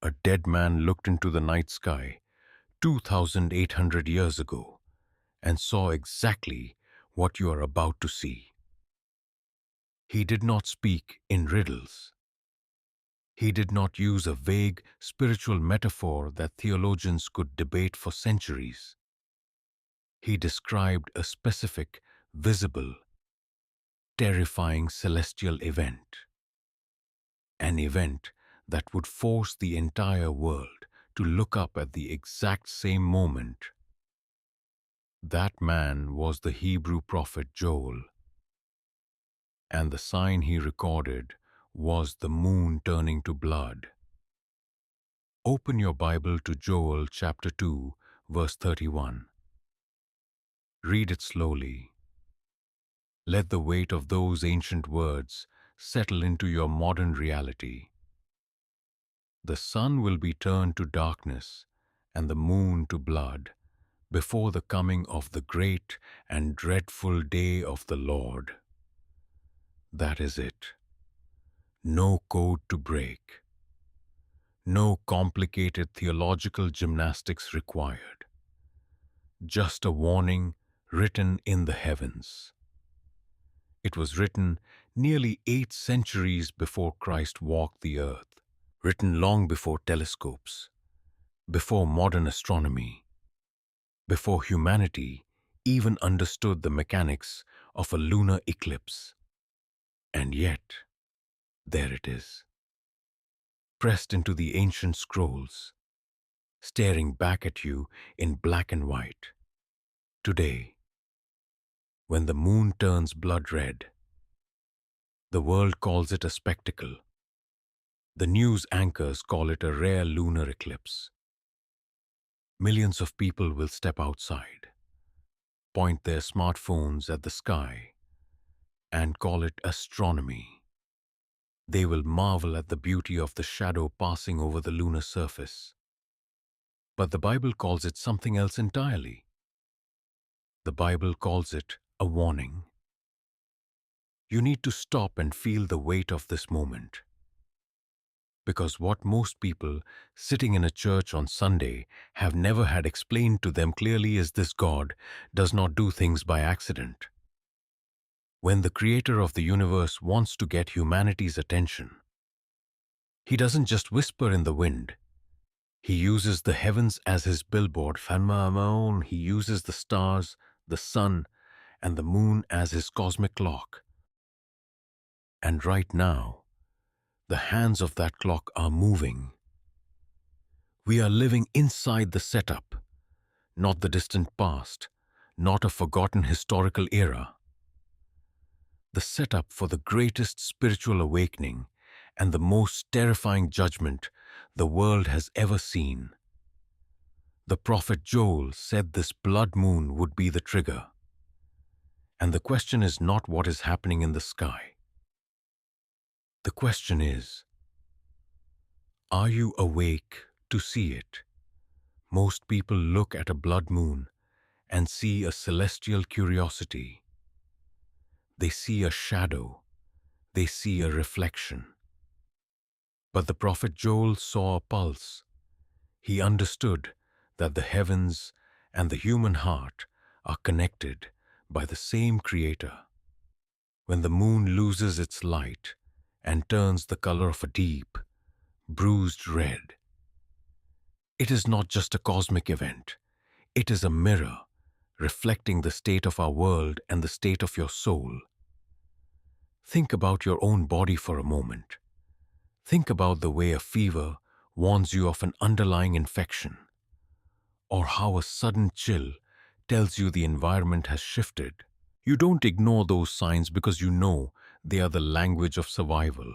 A dead man looked into the night sky 2,800 years ago and saw exactly what you are about to see. He did not speak in riddles. He did not use a vague spiritual metaphor that theologians could debate for centuries. He described a specific, visible, terrifying celestial event. An event that would force the entire world to look up at the exact same moment. That man was the Hebrew prophet Joel, and the sign he recorded was the moon turning to blood. Open your Bible to Joel chapter 2, verse 31. Read it slowly. Let the weight of those ancient words settle into your modern reality. The sun will be turned to darkness and the moon to blood before the coming of the great and dreadful day of the Lord. That is it. No code to break. No complicated theological gymnastics required. Just a warning written in the heavens. It was written nearly 8 centuries before Christ walked the earth, written long before telescopes, before modern astronomy, before humanity even understood the mechanics of a lunar eclipse. And yet, there it is, pressed into the ancient scrolls, staring back at you in black and white. Today, when the moon turns blood red, the world calls it a spectacle. The news anchors call it a rare lunar eclipse. Millions of people will step outside, point their smartphones at the sky, and call it astronomy. They will marvel at the beauty of the shadow passing over the lunar surface. But the Bible calls it something else entirely. The Bible calls it a warning. You need to stop and feel the weight of this moment. Because what most people sitting in a church on Sunday have never had explained to them clearly is this: God does not do things by accident. When the creator of the universe wants to get humanity's attention, he doesn't just whisper in the wind. He uses the heavens as his billboard. He uses the stars, the sun, and the moon as his cosmic clock. And right now, the hands of that clock are moving. We are living inside the setup, not the distant past, not a forgotten historical era. The setup for the greatest spiritual awakening and the most terrifying judgment the world has ever seen. The prophet Joel said this blood moon would be the trigger. And the question is not what is happening in the sky. The question is, are you awake to see it? Most people look at a blood moon and see a celestial curiosity. They see a shadow. They see a reflection. But the prophet Joel saw a pulse. He understood that the heavens and the human heart are connected by the same creator. When the moon loses its light and turns the color of a deep, bruised red, it is not just a cosmic event. It is a mirror reflecting the state of our world and the state of your soul. Think about your own body for a moment. Think about the way a fever warns you of an underlying infection, or how a sudden chill tells you the environment has shifted. You don't ignore those signs because you know they are the language of survival.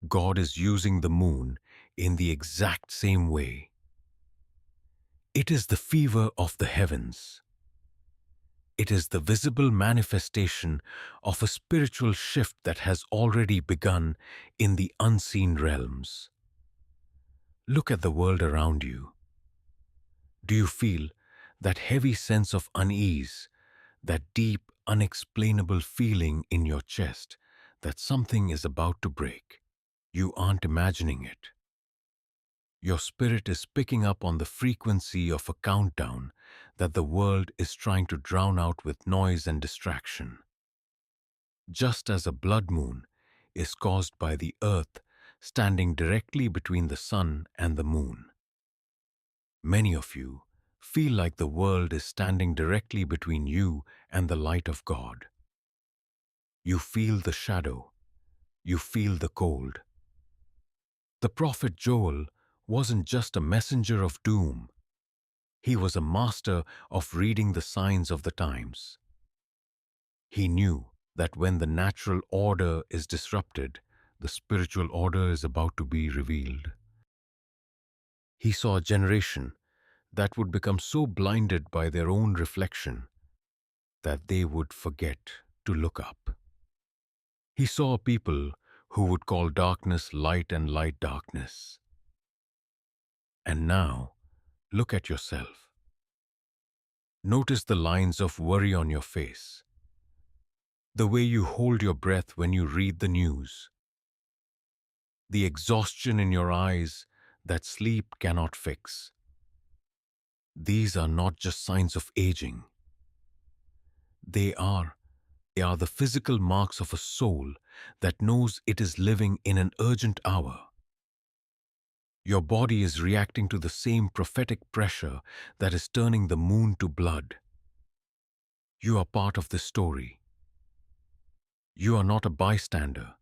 God is using the moon in the exact same way. It is the fever of the heavens. It is the visible manifestation of a spiritual shift that has already begun in the unseen realms. Look at the world around you. Do you feel that heavy sense of unease, that deep, unexplainable feeling in your chest that something is about to break? You aren't imagining it. Your spirit is picking up on the frequency of a countdown that the world is trying to drown out with noise and distraction. Just as a blood moon is caused by the earth standing directly between the sun and the moon. Many of you feel like the world is standing directly between you and the light of God. You feel the shadow. You feel the cold. The prophet Joel wasn't just a messenger of doom. He was a master of reading the signs of the times. He knew that when the natural order is disrupted, the spiritual order is about to be revealed. He saw a generation that would become so blinded by their own reflection that they would forget to look up. He saw a people who would call darkness light and light darkness. And now, look at yourself. Notice the lines of worry on your face, the way you hold your breath when you read the news, the exhaustion in your eyes that sleep cannot fix. These are not just signs of aging. They are the physical marks of a soul that knows it is living in an urgent hour. Your body is reacting to the same prophetic pressure that is turning the moon to blood. You are part of this story. You are not a bystander.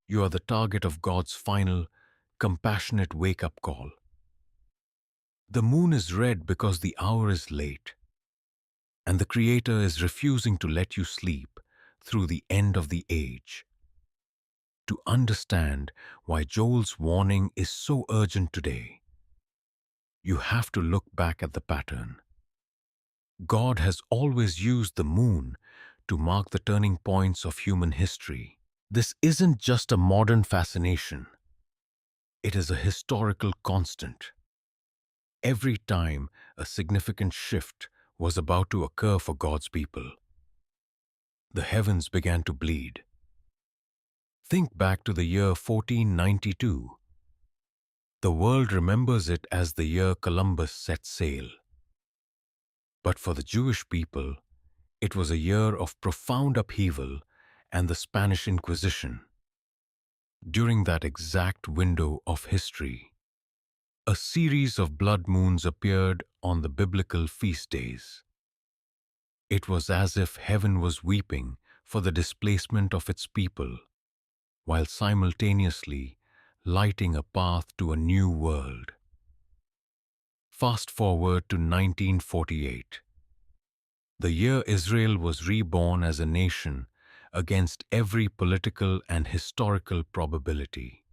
You are the target of God's final, compassionate wake-up call. The moon is red because the hour is late, and the Creator is refusing to let you sleep through the end of the age. To understand why Joel's warning is so urgent today, you have to look back at the pattern. God has always used the moon to mark the turning points of human history. This isn't just a modern fascination. It is a historical constant. Every time a significant shift was about to occur for God's people, the heavens began to bleed. Think back to the year 1492. The world remembers it as the year Columbus set sail. But for the Jewish people, it was a year of profound upheaval and the Spanish Inquisition. During that exact window of history, a series of blood moons appeared on the biblical feast days. It was as if heaven was weeping for the displacement of its people, while simultaneously lighting a path to a new world. Fast forward to 1948, the year Israel was reborn as a nation against every political and historical probability.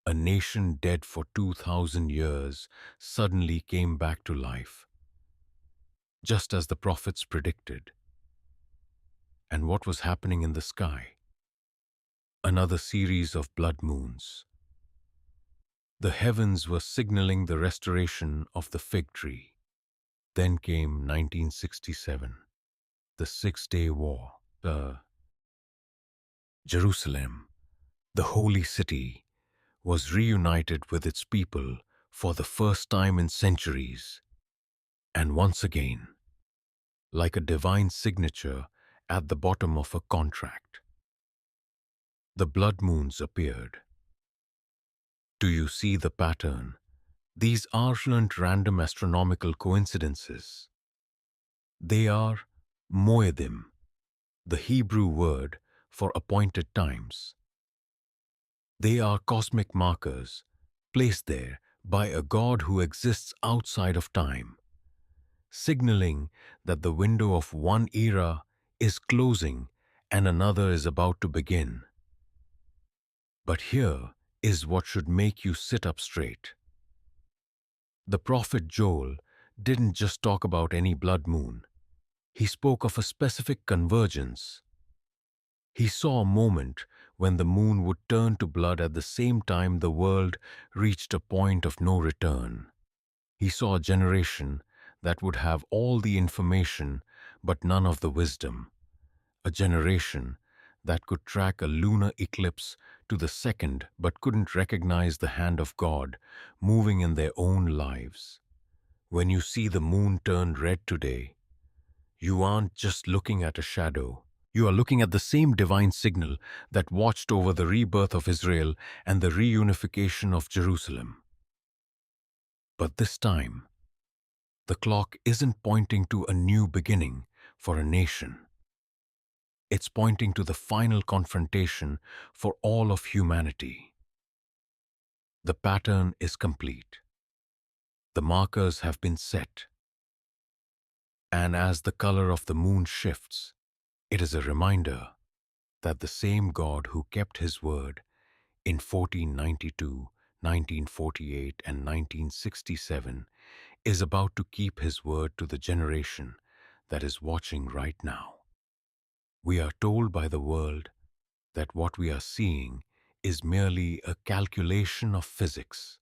A nation dead for 2,000 years suddenly came back to life, just as the prophets predicted. And what was happening in the sky? Another series of blood moons. The heavens were signaling the restoration of the fig tree. Then came 1967, the Six-Day War. Jerusalem, the holy city, was reunited with its people for the first time in centuries. And once again, like a divine signature at the bottom of a contract, the blood moons appeared. Do you see the pattern? These aren't random astronomical coincidences. They are moedim, the Hebrew word for appointed times. They are cosmic markers placed there by a God who exists outside of time, signaling that the window of one era is closing and another is about to begin. But here is what should make you sit up straight. The prophet Joel didn't just talk about any blood moon. He spoke of a specific convergence. He saw a moment when the moon would turn to blood at the same time the world reached a point of no return. He saw a generation that would have all the information but none of the wisdom. A generation that could track a lunar eclipse to the second but couldn't recognize the hand of God moving in their own lives. When you see the moon turn red today, you aren't just looking at a shadow. You are looking at the same divine signal that watched over the rebirth of Israel and the reunification of Jerusalem. But this time, the clock isn't pointing to a new beginning for a nation. It's pointing to the final confrontation for all of humanity. The pattern is complete. The markers have been set. And as the color of the moon shifts, it is a reminder that the same God who kept his word in 1492, 1948, and 1967 is about to keep his word to the generation that is watching right now. We are told by the world that what we are seeing is merely a calculation of physics.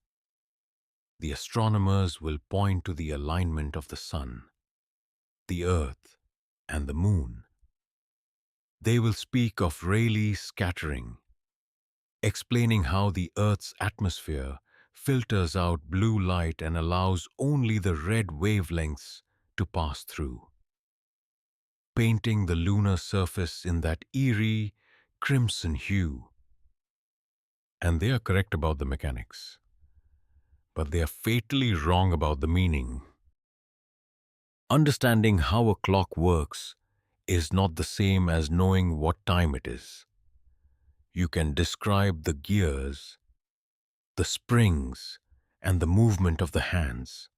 The astronomers will point to the alignment of the sun, the earth, and the moon. They will speak of Rayleigh's scattering, explaining how the Earth's atmosphere filters out blue light and allows only the red wavelengths to pass through, painting the lunar surface in that eerie crimson hue. And they are correct about the mechanics, but they are fatally wrong about the meaning. Understanding how a clock works is not the same as knowing what time it is. You can describe the gears, the springs, and the movement of the hands.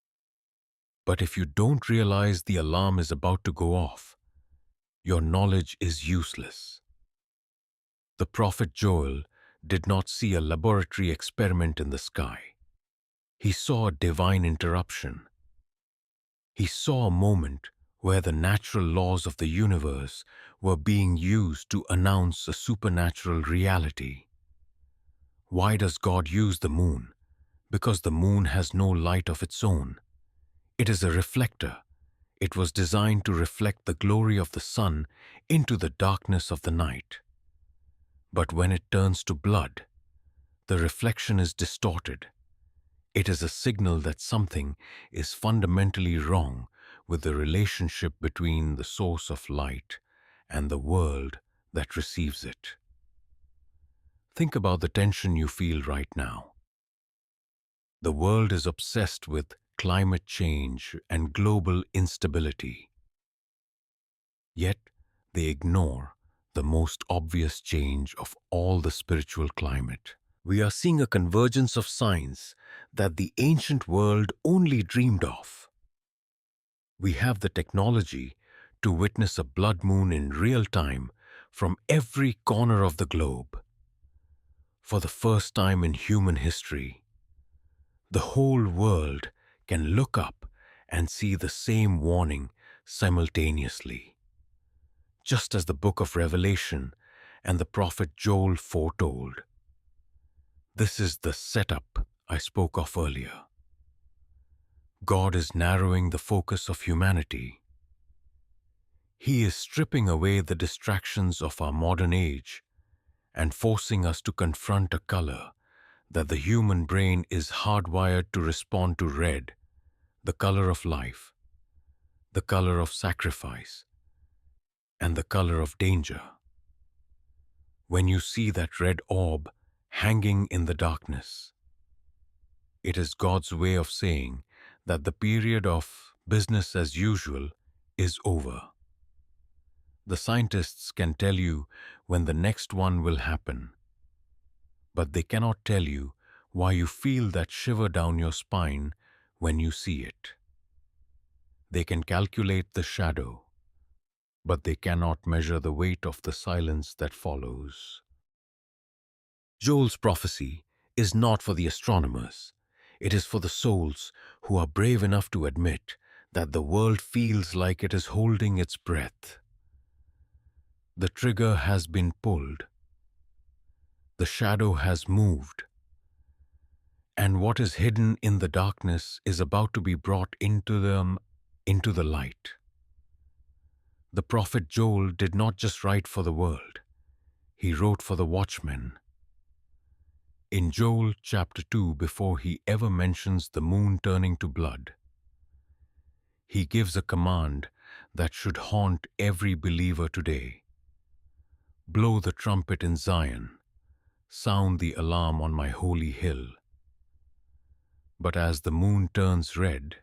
But if you don't realize the alarm is about to go off, your knowledge is useless. The prophet Joel did not see a laboratory experiment in the sky. He saw a divine interruption. He saw a moment where the natural laws of the universe were being used to announce a supernatural reality. Why does God use the moon? Because the moon has no light of its own. It is a reflector. It was designed to reflect the glory of the sun into the darkness of the night. But when it turns to blood, the reflection is distorted. It is a signal that something is fundamentally wrong with the relationship between the source of light and the world that receives it. Think about the tension you feel right now. The world is obsessed with climate change and global instability. Yet they ignore the most obvious change of all, the spiritual climate. We are seeing a convergence of signs that the ancient world only dreamed of. We have the technology to witness a blood moon in real time from every corner of the globe. For the first time in human history, the whole world can look up and see the same warning simultaneously, just as the book of Revelation and the prophet Joel foretold. This is the setup I spoke of earlier. God is narrowing the focus of humanity. He is stripping away the distractions of our modern age and forcing us to confront a color that the human brain is hardwired to respond to: red, the color of life, the color of sacrifice, and the color of danger. When you see that red orb hanging in the darkness, it is God's way of saying that the period of business as usual is over. The scientists can tell you when the next one will happen, but they cannot tell you why you feel that shiver down your spine when you see it. They can calculate the shadow, but they cannot measure the weight of the silence that follows. Joel's prophecy is not for the astronomers. It is for the souls who are brave enough to admit that the world feels like it is holding its breath. The trigger has been pulled. The shadow has moved. And what is hidden in the darkness is about to be brought into the light. The prophet Joel did not just write for the world. He wrote for the watchmen. In Joel chapter 2, before he ever mentions the moon turning to blood, he gives a command that should haunt every believer today. Blow the trumpet in Zion, sound the alarm on my holy hill. But as the moon turns red,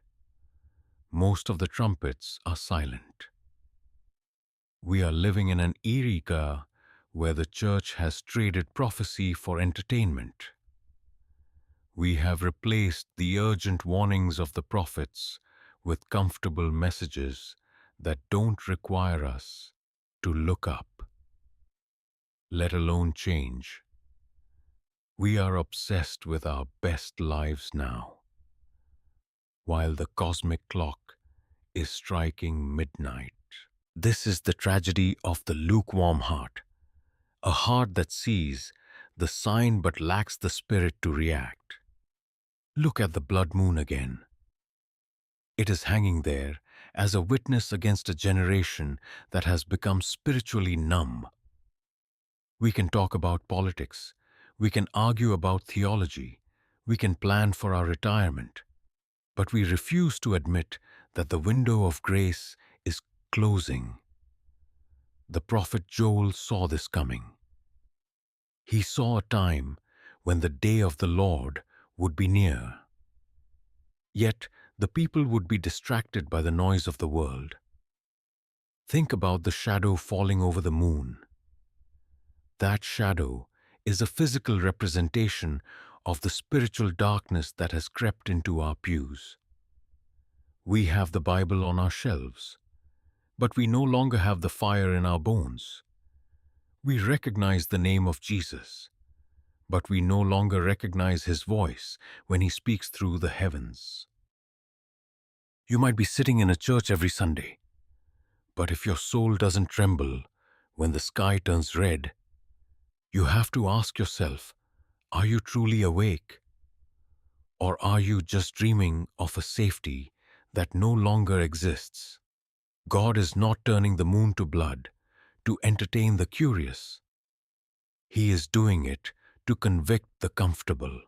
most of the trumpets are silent. We are living in an era where the church has traded prophecy for entertainment. We have replaced the urgent warnings of the prophets with comfortable messages that don't require us to look up, let alone change. We are obsessed with our best lives now, while the cosmic clock is striking midnight. This is the tragedy of the lukewarm heart, a heart that sees the sign but lacks the spirit to react. Look at the blood moon again. It is hanging there as a witness against a generation that has become spiritually numb. We can talk about politics, we can argue about theology, we can plan for our retirement, but we refuse to admit that the window of grace is closing. The prophet Joel saw this coming. He saw a time when the day of the Lord would be near. Yet the people would be distracted by the noise of the world. Think about the shadow falling over the moon. That shadow is a physical representation of the spiritual darkness that has crept into our pews. We have the Bible on our shelves, but we no longer have the fire in our bones. We recognize the name of Jesus, but we no longer recognize his voice when he speaks through the heavens. You might be sitting in a church every Sunday, but if your soul doesn't tremble when the sky turns red, you have to ask yourself, are you truly awake? Or are you just dreaming of a safety that no longer exists? God is not turning the moon to blood to entertain the curious. He is doing it to convict the comfortable.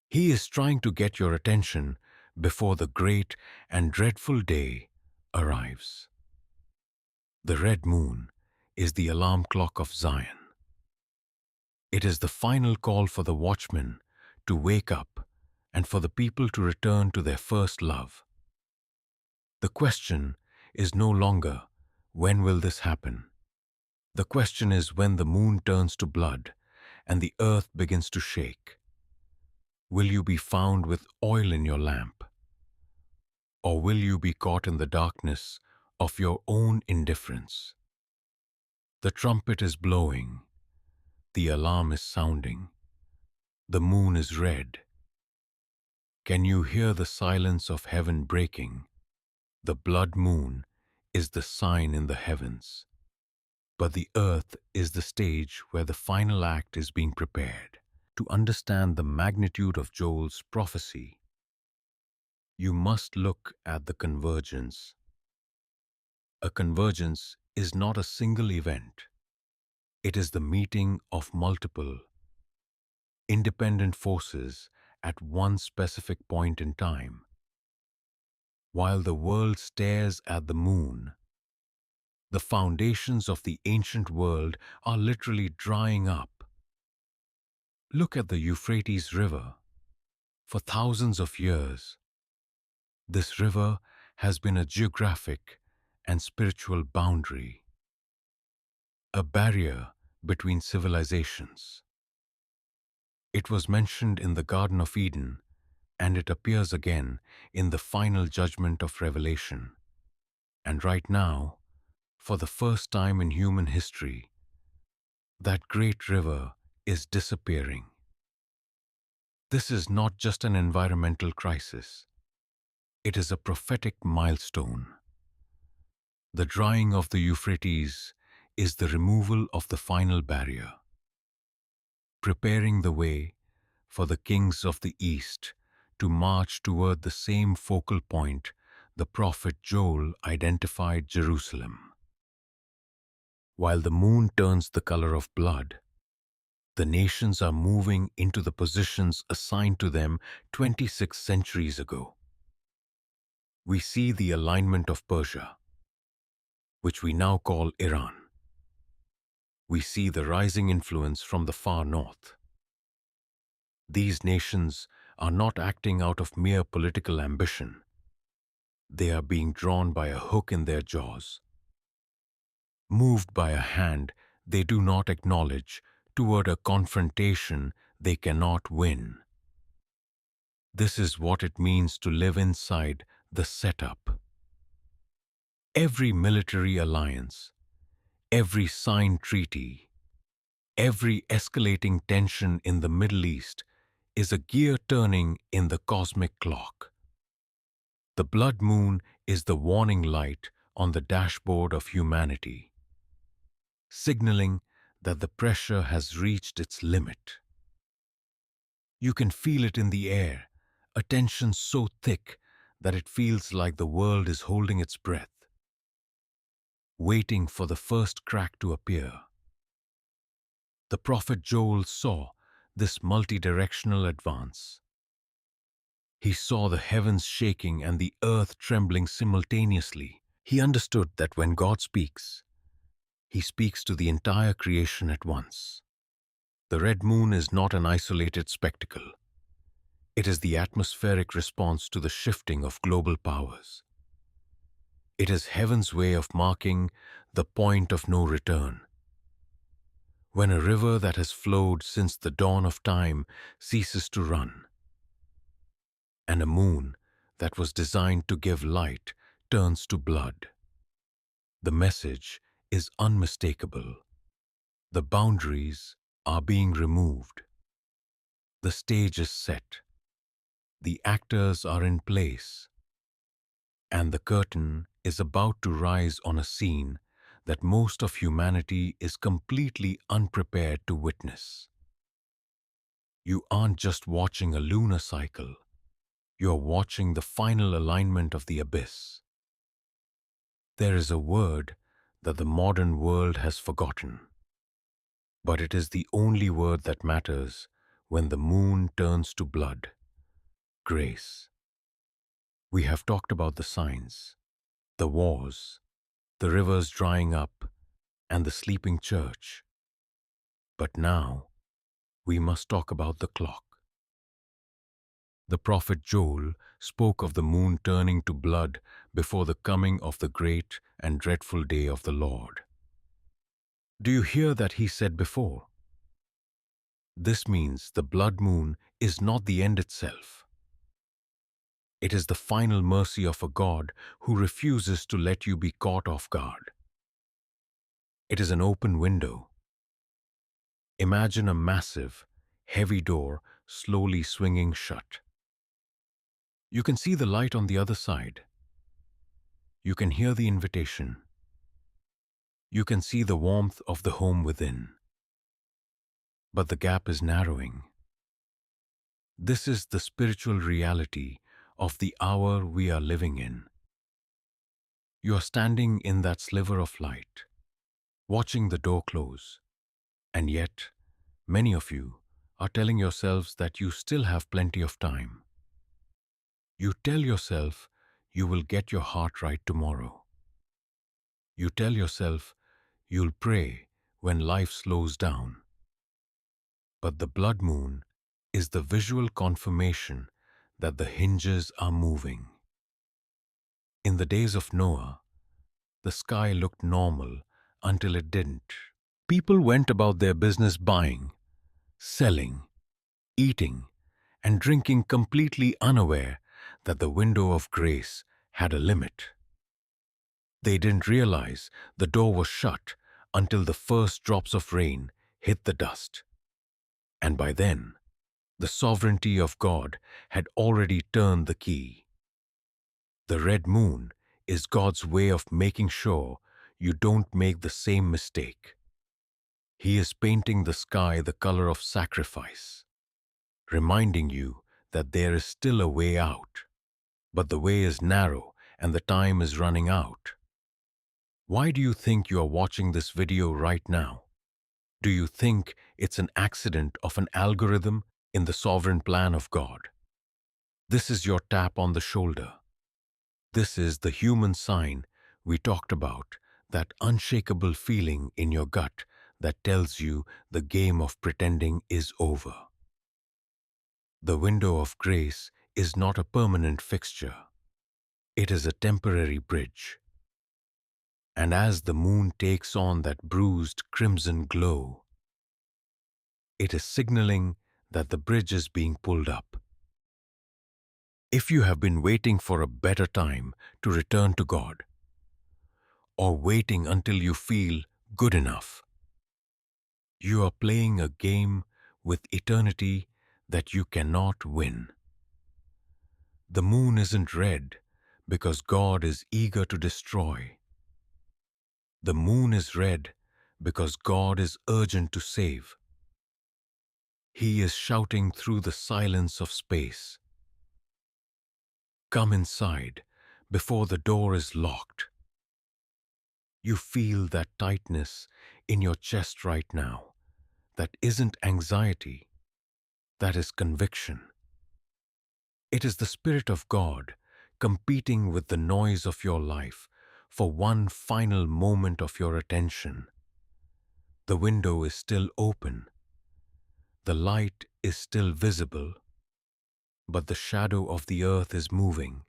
He is trying to get your attention before the great and dreadful day arrives. The red moon is the alarm clock of Zion. It is the final call for the watchmen to wake up and for the people to return to their first love. The question is no longer, when will this happen? The question is when the moon turns to blood and the earth begins to shake. Will you be found with oil in your lamp? Or will you be caught in the darkness of your own indifference? The trumpet is blowing. The alarm is sounding. The moon is red. Can you hear the silence of heaven breaking? The blood moon is the sign in the heavens, but the earth is the stage where the final act is being prepared. To understand the magnitude of Joel's prophecy, you must look at the convergence. A convergence is not a single event. It is the meeting of multiple, independent forces at one specific point in time. While the world stares at the moon, the foundations of the ancient world are literally drying up. Look at the Euphrates River. For thousands of years, this river has been a geographic and spiritual boundary, a barrier between civilizations. It was mentioned in the Garden of Eden, and it appears again in the final judgment of Revelation. And right now, for the first time in human history, that great river is disappearing. This is not just an environmental crisis. It is a prophetic milestone. The drying of the Euphrates is the removal of the final barrier, preparing the way for the kings of the East to march toward the same focal point the prophet Joel identified: Jerusalem. While the moon turns the color of blood, The nations are moving into the positions assigned to them 26 centuries ago. We see the alignment of Persia, which we now call Iran. We see the rising influence from the far north. These nations are not acting out of mere political ambition. They are being drawn by a hook in their jaws, moved by a hand they do not acknowledge toward a confrontation they cannot win. This is what it means to live inside the setup. Every military alliance, every signed treaty, every escalating tension in the Middle East is a gear turning in the cosmic clock. The blood moon is the warning light on the dashboard of humanity, signaling that the pressure has reached its limit. You can feel it in the air, a tension so thick that it feels like the world is holding its breath, waiting for the first crack to appear. The prophet Joel saw this multidirectional advance. He saw the heavens shaking and the earth trembling simultaneously. He understood that when God speaks, He speaks to the entire creation at once. The red moon is not an isolated spectacle. It is the atmospheric response to the shifting of global powers. It is heaven's way of marking the point of no return. When a river that has flowed since the dawn of time ceases to run, and a moon that was designed to give light turns to blood, the message is unmistakable. The boundaries are being removed. The stage is set. The actors are in place. And the curtain is about to rise on a scene that most of humanity is completely unprepared to witness. You aren't just watching a lunar cycle. You're watching the final alignment of the abyss. There is a word that the modern world has forgotten, but it is the only word that matters when the moon turns to blood: grace. We have talked about the signs, the wars, the rivers drying up, and the sleeping church. But now, we must talk about the clock. The prophet Joel spoke of the moon turning to blood before the coming of the great and dreadful day of the Lord. Do you hear that he said before? This means the blood moon is not the end itself. It is the final mercy of a God who refuses to let you be caught off guard. It is an open window. Imagine a massive, heavy door slowly swinging shut. You can see the light on the other side. You can hear the invitation. You can see the warmth of the home within. But the gap is narrowing. This is the spiritual reality of the hour we are living in. You are standing in that sliver of light, watching the door close, and yet, many of you are telling yourselves that you still have plenty of time. You tell yourself you will get your heart right tomorrow. You tell yourself you'll pray when life slows down. But the blood moon is the visual confirmation that the hinges are moving. In the days of Noah, the sky looked normal until it didn't. People went about their business buying, selling, eating, and drinking completely unaware that the window of grace had a limit. They didn't realize the door was shut until the first drops of rain hit the dust. And by then, the sovereignty of God had already turned the key. The red moon is God's way of making sure you don't make the same mistake. He is painting the sky the color of sacrifice, reminding you that there is still a way out. But the way is narrow and the time is running out. Why do you think you are watching this video right now? Do you think it's an accident of an algorithm in the sovereign plan of God? This is your tap on the shoulder. This is the human sign we talked about, that unshakable feeling in your gut that tells you the game of pretending is over. The window of grace is not a permanent fixture. It is a temporary bridge. And as the moon takes on that bruised crimson glow, it is signaling that the bridge is being pulled up. If you have been waiting for a better time to return to God, or waiting until you feel good enough, you are playing a game with eternity that you cannot win. The moon isn't red because God is eager to destroy. The moon is red because God is urgent to save. He is shouting through the silence of space. Come inside before the door is locked. You feel that tightness in your chest right now. That isn't anxiety. That is conviction. It is the Spirit of God competing with the noise of your life for one final moment of your attention. The window is still open. The light is still visible, but the shadow of the earth is moving.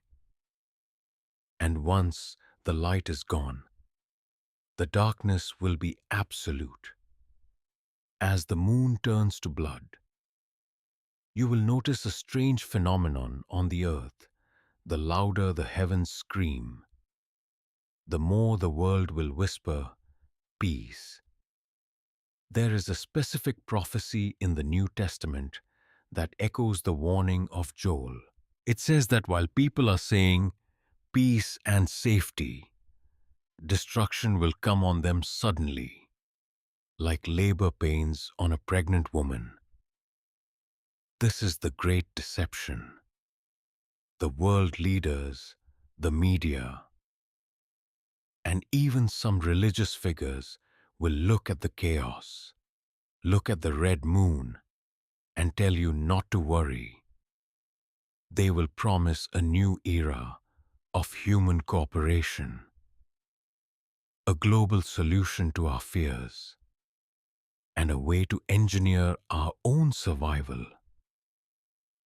And once the light is gone, the darkness will be absolute. As the moon turns to blood, you will notice a strange phenomenon on the earth. The louder the heavens scream, the more the world will whisper, peace. There is a specific prophecy in the New Testament that echoes the warning of Joel. It says that while people are saying peace and safety, destruction will come on them suddenly, like labor pains on a pregnant woman. This is the great deception. The world leaders, the media, and even some religious figures will look at the chaos, look at the red moon, and tell you not to worry. They will promise a new era of human cooperation, a global solution to our fears, and a way to engineer our own survival.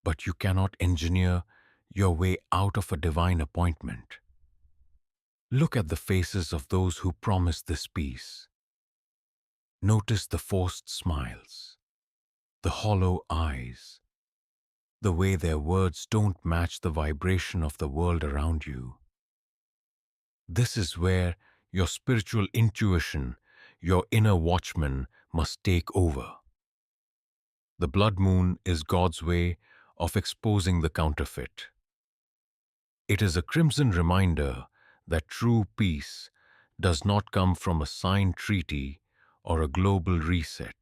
But you cannot engineer your way out of a divine appointment. Look at the faces of those who promise this peace. Notice the forced smiles, the hollow eyes, the way their words don't match the vibration of the world around you. This is where your spiritual intuition, your inner watchman, must take over. The blood moon is God's way of exposing the counterfeit. It is a crimson reminder that true peace does not come from a signed treaty or a global reset.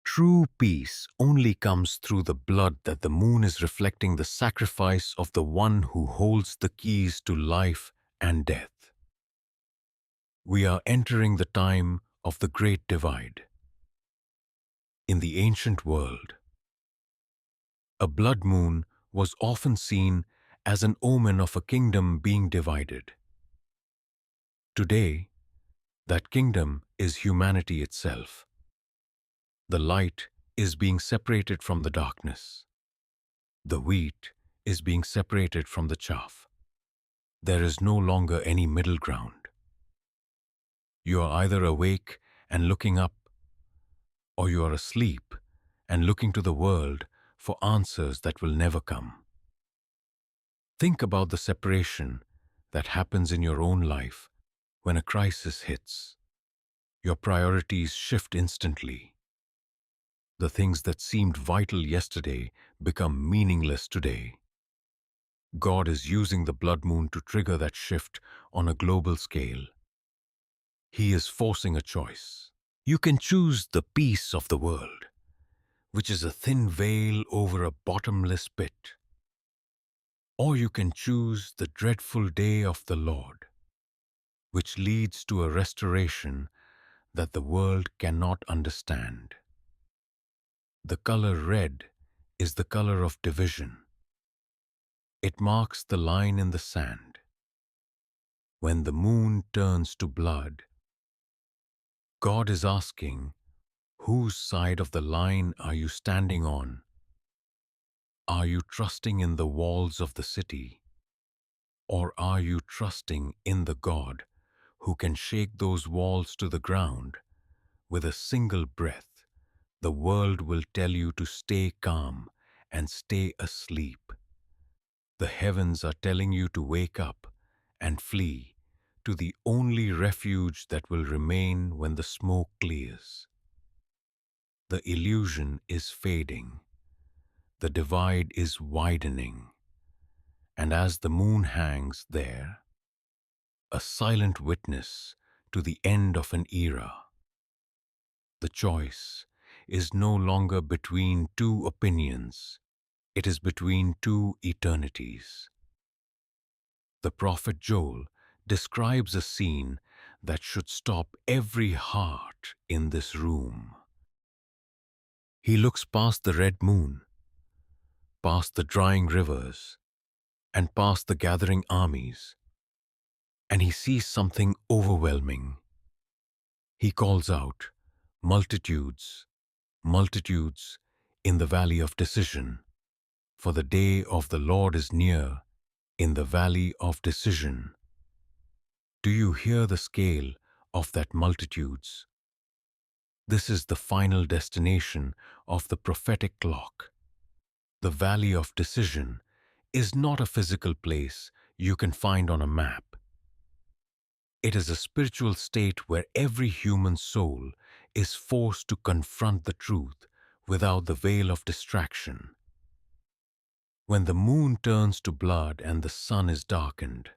True peace only comes through the blood that the moon is reflecting, the sacrifice of the one who holds the keys to life and death. We are entering the time of the Great Divide. In the ancient world, a blood moon was often seen as an omen of a kingdom being divided. Today, that kingdom is humanity itself. The light is being separated from the darkness. The wheat is being separated from the chaff. There is no longer any middle ground. You are either awake and looking up, or you are asleep and looking to the world for answers that will never come. Think about the separation that happens in your own life when a crisis hits. Your priorities shift instantly. The things that seemed vital yesterday become meaningless today. God is using the blood moon to trigger that shift on a global scale. He is forcing a choice. You can choose the peace of the world, which is a thin veil over a bottomless pit. Or you can choose the dreadful day of the Lord, which leads to a restoration that the world cannot understand. The color red is the color of division. It marks the line in the sand. When the moon turns to blood, God is asking, whose side of the line are you standing on? Are you trusting in the walls of the city? Or are you trusting in the God who can shake those walls to the ground? With a single breath, the world will tell you to stay calm and stay asleep. The heavens are telling you to wake up and flee to the only refuge that will remain when the smoke clears. The illusion is fading. The divide is widening. And as the moon hangs there, a silent witness to the end of an era, the choice is no longer between two opinions. It is between two eternities. The prophet Joel describes a scene that should stop every heart in this room. He looks past the red moon, past the drying rivers, and past the gathering armies, and he sees something overwhelming. He calls out, multitudes, multitudes in the valley of decision, for the day of the Lord is near in the valley of decision. Do you hear the scale of that multitudes? This is the final destination of the prophetic clock. The valley of decision is not a physical place you can find on a map. It is a spiritual state where every human soul is forced to confront the truth without the veil of distraction. When the moon turns to blood and the sun is darkened,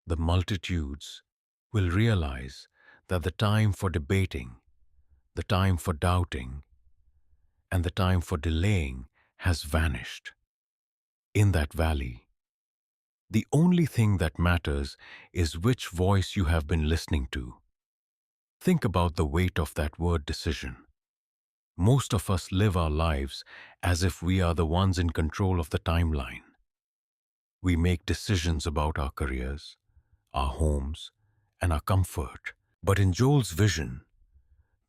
the multitudes will realize that the time for debating, the time for doubting, and the time for delaying has vanished. In that valley, the only thing that matters is which voice you have been listening to. Think about the weight of that word decision. Most of us live our lives as if we are the ones in control of the timeline. We make decisions about our careers, our homes, and our comfort. But in Joel's vision,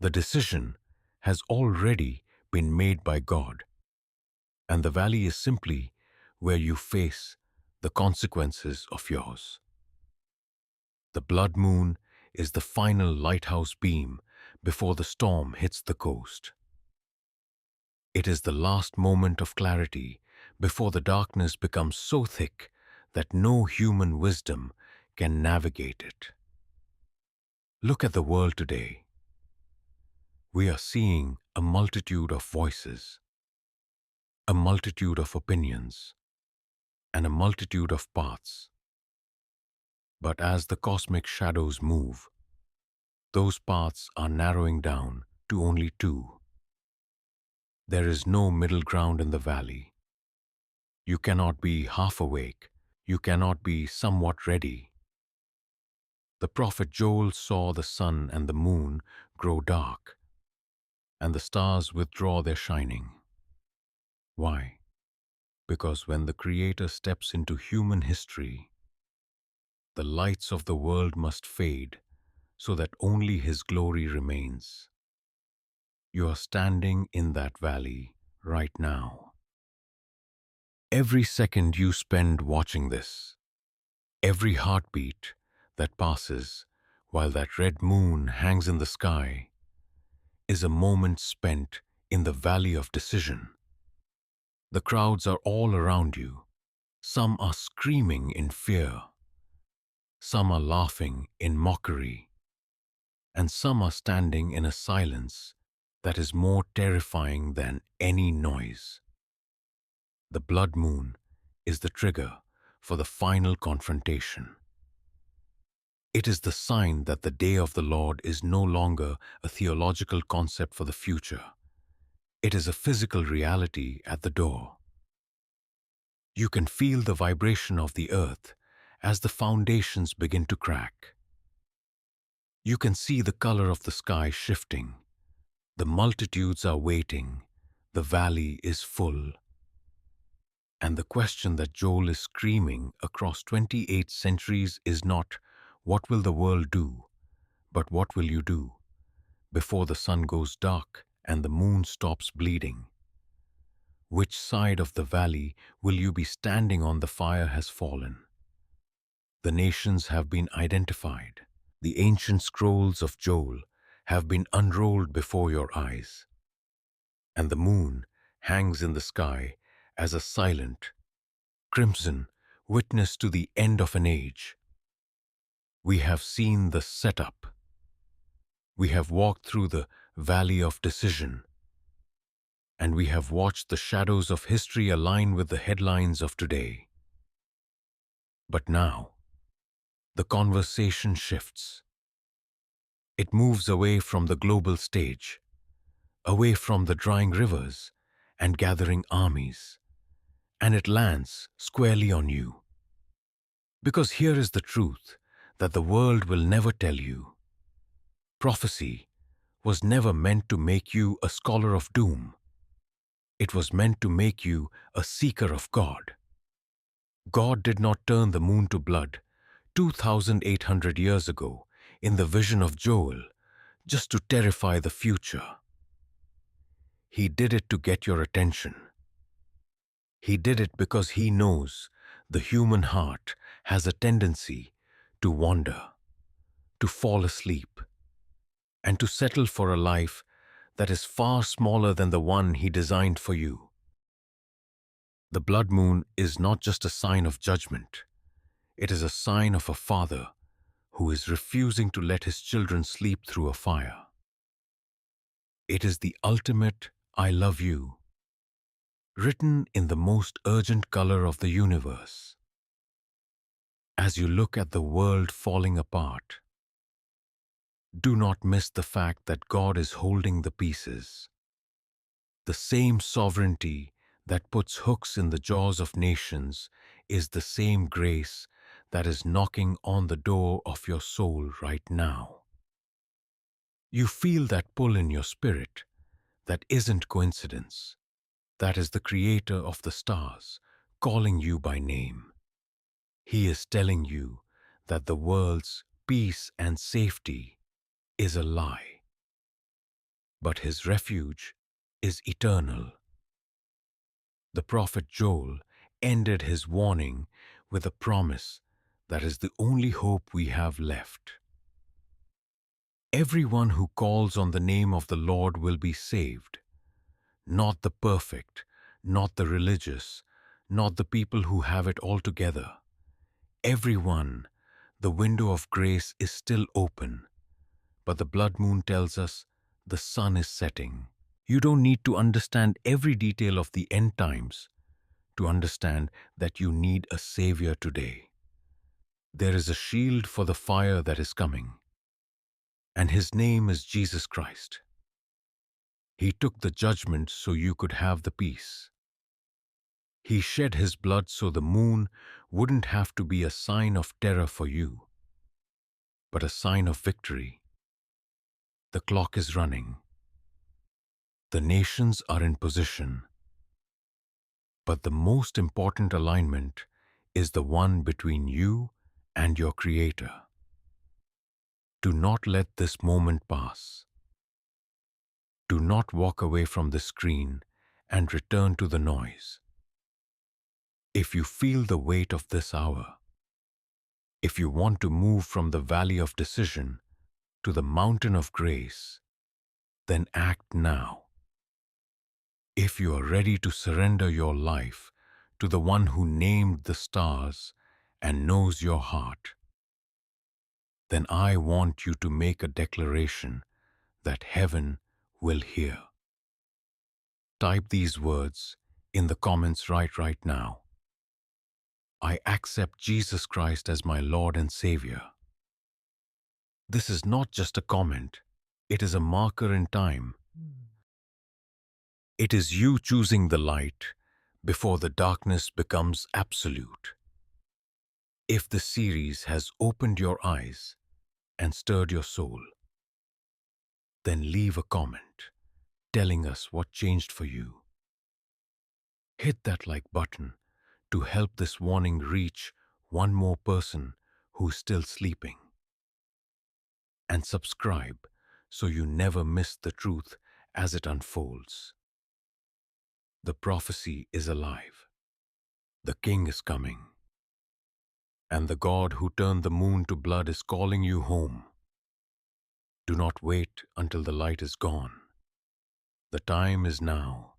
the decision has already been made by God, and the valley is simply where you face the consequences of yours. The blood moon is the final lighthouse beam before the storm hits the coast. It is the last moment of clarity before the darkness becomes so thick that no human wisdom can navigate it. Look at the world today. We are seeing a multitude of voices, a multitude of opinions, and a multitude of paths. But as the cosmic shadows move, those paths are narrowing down to only two. There is no middle ground in the valley. You cannot be half awake. You cannot be somewhat ready. The prophet Joel saw the sun and the moon grow dark, and the stars withdraw their shining. Why? Because when the Creator steps into human history, the lights of the world must fade so that only His glory remains. You are standing in that valley right now. Every second you spend watching this, every heartbeat that passes while that red moon hangs in the sky, is a moment spent in the valley of decision. The crowds are all around you. Some are screaming in fear. Some are laughing in mockery. And some are standing in a silence that is more terrifying than any noise. The blood moon is the trigger for the final confrontation. It is the sign that the day of the Lord is no longer a theological concept for the future. It is a physical reality at the door. You can feel the vibration of the earth as the foundations begin to crack. You can see the color of the sky shifting. The multitudes are waiting. The valley is full. And the question that Joel is screaming across 28 centuries is not, "What will the world do?" but "What will you do?" before the sun goes dark and the moon stops bleeding. Which side of the valley will you be standing on? The fire has fallen. The nations have been identified. The ancient scrolls of Joel have been unrolled before your eyes. And the moon hangs in the sky as a silent, crimson witness to the end of an age. We have seen the setup. We have walked through the valley of decision. And we have watched the shadows of history align with the headlines of today. But now, the conversation shifts. It moves away from the global stage, away from the drying rivers and gathering armies, and it lands squarely on you. Because here is the truth that the world will never tell you. Prophecy was never meant to make you a scholar of doom. It was meant to make you a seeker of God. God did not turn the moon to blood 2,800 years ago in the vision of Joel just to terrify the future. He did it to get your attention. He did it because he knows the human heart has a tendency to wander, to fall asleep, and to settle for a life that is far smaller than the one he designed for you. The blood moon is not just a sign of judgment. It is a sign of a father who is refusing to let his children sleep through a fire. It is the ultimate "I love you," written in the most urgent color of the universe. As you look at the world falling apart, do not miss the fact that God is holding the pieces. The same sovereignty that puts hooks in the jaws of nations is the same grace that is knocking on the door of your soul right now. You feel that pull in your spirit. That isn't coincidence. That is the Creator of the stars calling you by name. He is telling you that the world's peace and safety is a lie, but His refuge is eternal. The prophet Joel ended his warning with a promise that is the only hope we have left. Everyone who calls on the name of the Lord will be saved. Not the perfect, not the religious, not the people who have it all together. Everyone. The window of grace is still open, but the blood moon tells us the sun is setting. You don't need to understand every detail of the end times to understand that you need a savior today. There is a shield for the fire that is coming, and his name is Jesus Christ. He took the judgment so you could have the peace. He shed his blood so the moon wouldn't have to be a sign of terror for you, but a sign of victory. The clock is running. The nations are in position. But the most important alignment is the one between you and your Creator. Do not let this moment pass. Do not walk away from the screen and return to the noise. If you feel the weight of this hour, if you want to move from the valley of decision to the mountain of grace, then act now. If you are ready to surrender your life to the one who named the stars and knows your heart, then I want you to make a declaration that heaven will hear. Type these words in the comments right now. I accept Jesus Christ as my Lord and Savior. This is not just a comment, it is a marker in time. It is you choosing the light before the darkness becomes absolute. If the series has opened your eyes, and stirred your soul, then leave a comment telling us what changed for you. Hit that like button to help this warning reach one more person who's still sleeping. And subscribe so you never miss the truth as it unfolds. The prophecy is alive. The king is coming. And the God who turned the moon to blood is calling you home. Do not wait until the light is gone. The time is now.